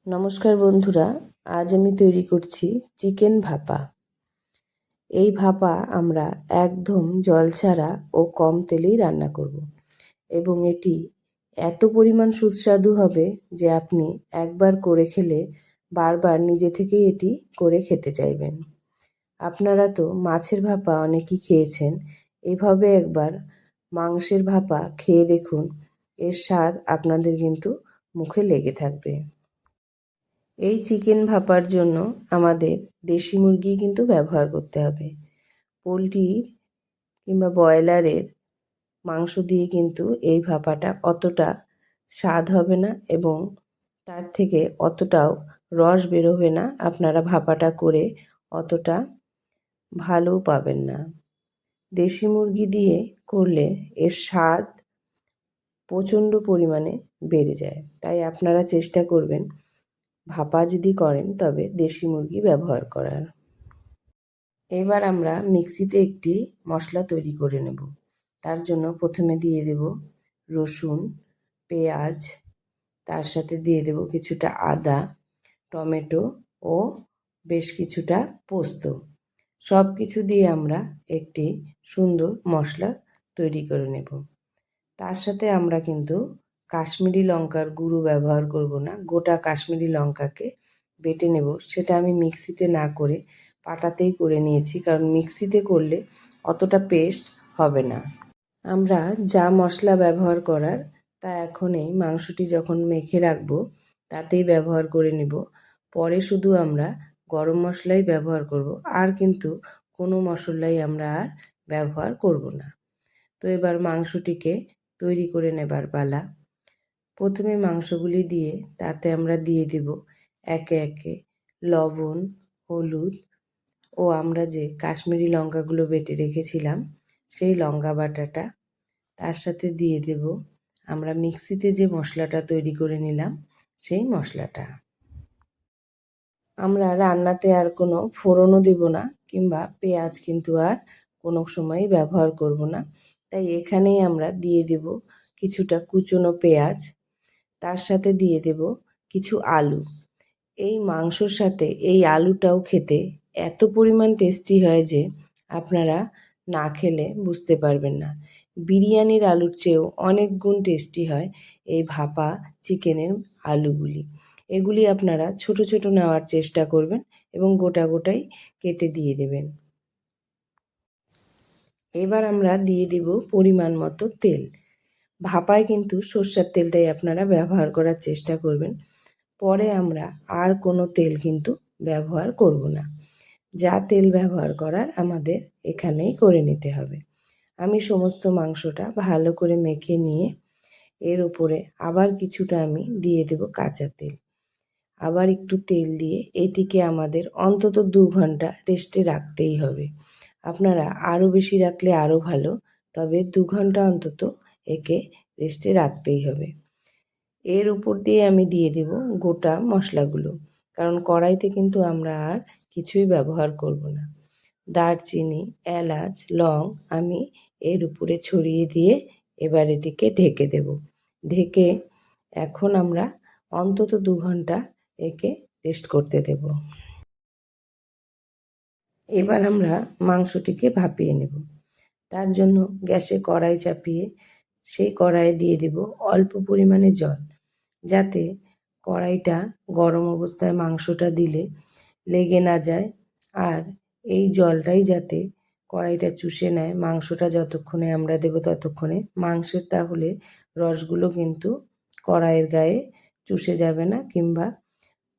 নমস্কার বন্ধুরা, আজ আমি তৈরি করছি চিকেন ভাপা। এই ভাপা আমরা একদম জল ছাড়া ও কম তেলেই রান্না করব এবং এটি এত পরিমাণ সুস্বাদু হবে যে আপনি একবার করে খেলে বারবার নিজে থেকেই এটি করে খেতে চাইবেন। আপনারা তো মাছের ভাপা অনেকেই খেয়েছেন, এভাবে একবার মাংসের ভাপা খেয়ে দেখুন, এর স্বাদ আপনাদের কিন্তু মুখে লেগে থাকবে। এই চিকেন ভাপার জন্য আমাদের দেশি মুরগি কিন্তু ব্যবহার করতে হবে। পোলট্রির কিংবা ব্রয়লারের মাংস দিয়ে কিন্তু এই ভাপাটা অতটা স্বাদ হবে না এবং তার থেকে অতটাও রস বেরোবে না। আপনারা ভাপাটা করে অতটা ভালোও পাবেন না। দেশি মুরগি দিয়ে করলে এর স্বাদ প্রচণ্ড পরিমাণে বেড়ে যায়, তাই আপনারা চেষ্টা করবেন ভাপা যদি করেন তবে দেশি মুরগি ব্যবহার করার। এবার আমরা মিক্সিতে একটি মশলা তৈরি করে নেব। তার জন্য প্রথমে দিয়ে দেব রসুন, পেঁয়াজ, তার সাথে দিয়ে দেব কিছুটা আদা, টমেটো ও বেশ কিছুটা পোস্ত। সব কিছু দিয়ে আমরা একটি সুন্দর মশলা তৈরি করে নেব। তার সাথে আমরা কিন্তু কাশ্মীরি লঙ্কার গুঁড়ো ব্যবহার করব না, গোটা কাশ্মীরি লঙ্কাকে বেটে নেব। সেটা আমি মিক্সিতে না করে পাটাতেই করে নিয়েছি, কারণ মিক্সিতে করলে অতটা পেস্ট হবে না। আমরা যা মশলা ব্যবহার করার তা এখন এই মাংসটি যখন মেখে রাখবো তাতেই ব্যবহার করে নেব। পরে শুধু আমরা গরম মশলাই ব্যবহার করব, আর কিন্তু কোনো মশলাই আমরা আর ব্যবহার করব না। তো এবার মাংসটিকে তৈরি করে নেবার পালা। প্রথমে মাংসগুলি দিয়ে তাতে আমরা দিয়ে দেব একে একে লবণ, হলুদ ও আমরা যে কাশ্মীরি লঙ্কাগুলো বেটে রেখেছিলাম সেই লঙ্কা বাটাটা। তার সাথে দিয়ে দেব আমরা মিক্সিতে যে মশলাটা তৈরি করে নিলাম সেই মশলাটা। আমরা রান্নাতে আর কোনো ফোড়নও দেব না, কিংবা পেঁয়াজ কিন্তু আর কোনো সময়ই ব্যবহার করব না। তাই এখানেই আমরা দিয়ে দেব কিছুটা কুচনো পেঁয়াজ, তার সাথে দিয়ে দেব কিছু আলু। এই মাংসর সাথে এই আলুটাও খেতে এত পরিমাণ টেস্টি হয় যে আপনারা না খেলে বুঝতে পারবেন না। বিরিয়ানির আলুর চেয়েও অনেক গুণ টেস্টি হয় এই ভাপা চিকেনের আলুগুলি। এগুলি আপনারা ছোট ছোট নেওয়ার চেষ্টা করবেন এবং গোটা গোটাই কেটে দিয়ে দেবেন। এবার আমরা দিয়ে দেব পরিমাণ মতো তেল। ভাপায় কিন্তু সর্ষের তেলটাই আপনারা ব্যবহার করার চেষ্টা করবেন। পরে আমরা আর কোনো তেল কিন্তু ব্যবহার করব না। যা তেল ব্যবহার করার আমাদের এখানেই করে নিতে হবে। আমি সমস্ত মাংসটা ভালো করে মেখে নিয়ে এর উপরে আবার কিছুটা আমি দিয়ে দেব কাঁচা তেল। আবার একটু তেল দিয়ে এটিকে আমাদের অন্তত 2 ঘন্টা রেস্টে রাখতেই হবে। আপনারা আরও বেশি রাখলে আরও ভালো, তবে 2 ঘন্টা অন্তত একে রেস্টে রাখতেই হবে। এর উপর দিয়ে আমি দিয়ে দেব গোটা মশলাগুলো, কারণ কড়াইতে কিন্তু আমরা আর কিছুই ব্যবহার করব না। দারচিনি, এলাচ, লং আমি এর উপরে ছড়িয়ে দিয়ে এবার এটিকে ঢেকে দেব। ঢেকে এখন আমরা অন্তত 2 ঘন্টা একে রেস্ট করতে দেব। এবার আমরা মাংসটিকে ভাপিয়ে নেব। তার জন্য গ্যাসে কড়াই চাপিয়ে সেই কড়াইয়ে দিয়ে দেব অল্প পরিমাণে জল, যাতে কড়াইটা গরম অবস্থায় মাংসটা দিলে লেগে না যায়, আর এই জলটাই যাতে কড়াইটা চুষে নেয়। মাংসটা যতক্ষণে আমরা দেব ততক্ষণে মাংসের তাহলে রসগুলো কিন্তু কড়াইয়ের গায়ে চুষে যাবে না কিংবা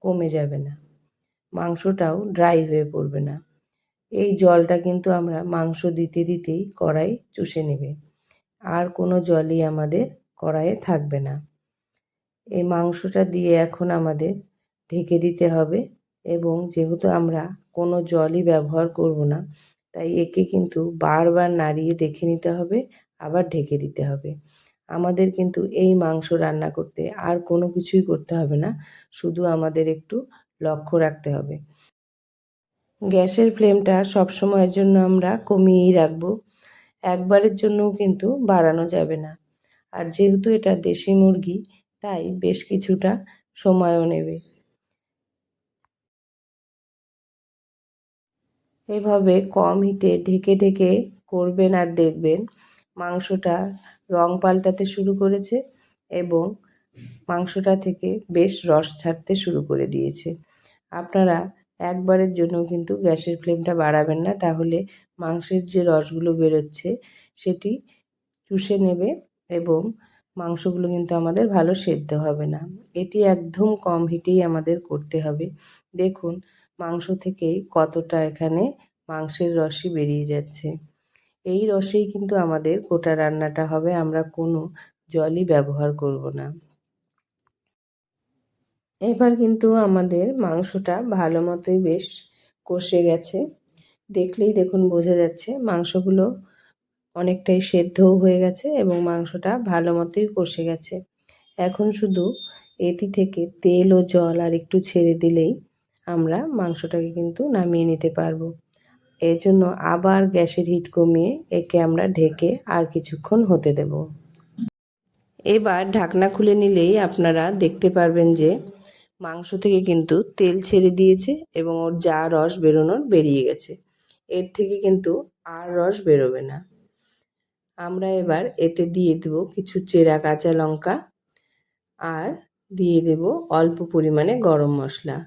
কমে যাবে না, মাংসটাও ড্রাই হয়ে পড়বে না। এই জলটা কিন্তু আমরা মাংস দিতে দিতেই কড়াই চুষে নেবে, আর কোনো জলই আমাদের কড়াইয়ে থাকবে না। এই মাংসটা দিয়ে এখন আমাদের ঢেকে দিতে হবে, এবং যেহেতু আমরা কোনো জলই ব্যবহার করব না তাই একে কিন্তু বারবার নাড়িয়ে দেখে নিতে হবে, আবার ঢেকে দিতে হবে। আমাদের কিন্তু এই মাংস রান্না করতে আর কোনো কিছুই করতে হবে না, শুধু আমাদের একটু লক্ষ্য রাখতে হবে। গ্যাসের ফ্লেমটা সবসময়ের জন্য আমরা কমিয়েই রাখবো, একবারের জন্যও কিন্তু বাড়ানো যাবে না। আর যেহেতু এটা দেশি মুরগি তাই বেশ কিছুটা সময়ও নেবে। এভাবে কম হিটে ঢেকে ঢেকে করবেন আর দেখবেন মাংসটা রং পাল্টাতে শুরু করেছে এবং মাংসটা থেকে বেশ রস ছাড়তে শুরু করে দিয়েছে। আপনারা একবারের জন্য কিন্তু গ্যাসের ফ্লেমটা বাড়াবেন না, তাহলে মাংসের যে রসগুলো বেরোচ্ছে সেটি চুষে নেবে এবং মাংসগুলো কিন্তু আমাদের ভালো সেদ্ধ হবে না। এটি একদম কম হিটেই আমাদের করতে হবে। দেখুন মাংস থেকেই কতটা এখানে মাংসের রসই বেরিয়ে যাচ্ছে। এই রসেই কিন্তু আমাদের গোটা রান্নাটা হবে, আমরা কোনো জলই ব্যবহার করব না। এবার কিন্তু আমাদের মাংসটা ভালো মতোই বেশ কষে গেছে। দেখলেই দেখুন বোঝা যাচ্ছে মাংসগুলো অনেকটাই সেদ্ধও হয়ে গেছে এবং মাংসটা ভালো মতোই কষে গেছে। এখন শুধু এটি থেকে তেল ও জল আর একটু ছেড়ে দিলেই আমরা মাংসটাকে কিন্তু নামিয়ে নিতে পারবো। এর জন্য আবার গ্যাসের হিট কমিয়ে একে আমরা ঢেকে আর কিছুক্ষণ হতে দেব। এবার ঢাকনা খুলে নিলেই আপনারা দেখতে পারবেন যে মাংস থেকে কিন্তু তেল ছেড়ে দিয়েছে এবং ওর যা রস বেরোনোর বেরিয়ে গেছে। এর থেকে কিন্তু আর রস বেরোবে না। আমরা এবার এতে দিয়ে দেব কিছু চেরা কাঁচা লঙ্কা আর দিয়ে দেব অল্প পরিমাণে গরম মশলা।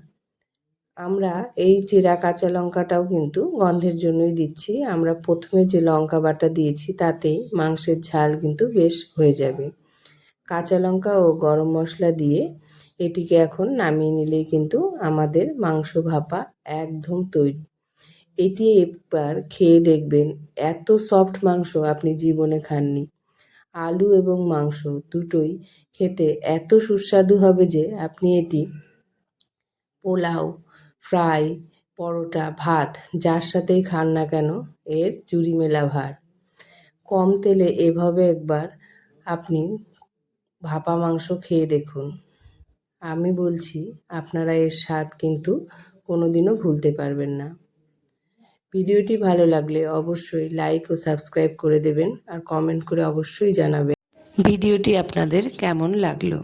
আমরা এই চেরা কাঁচা লঙ্কাটাও কিন্তু গন্ধের জন্যই দিচ্ছি। আমরা প্রথমে যে লঙ্কা বাটা দিয়েছি তাতেই মাংসের ঝাল কিন্তু বেশ হয়ে যাবে। কাঁচা লঙ্কা ও গরম মশলা দিয়ে এটিকে এখন নামিয়ে নিলেই কিন্তু আমাদের মাংস ভাপা একদম তৈরি। এটি একবার খেয়ে দেখবেন, এত সফট মাংস আপনি জীবনে খাননি। আলু এবং মাংস দুটোই খেতে এত সুস্বাদু হবে যে আপনি এটি পোলাও, ফ্রাই, পরোটা, ভাত যার সাথেই খান না কেন এর জুড়ি মেলা ভার। কম তেলে এভাবে একবার আপনি ভাপা মাংস খেয়ে দেখুন। আমি বলছি আপনারা এর স্বাদ কিন্তু কোনোদিনও ভুলতে পারবেন না। ভিডিওটি ভালো লাগলে অবশ্যই লাইক ও সাবস্ক্রাইব করে দেবেন আর কমেন্ট করে অবশ্যই জানাবেন ভিডিওটি আপনাদের কেমন লাগলো।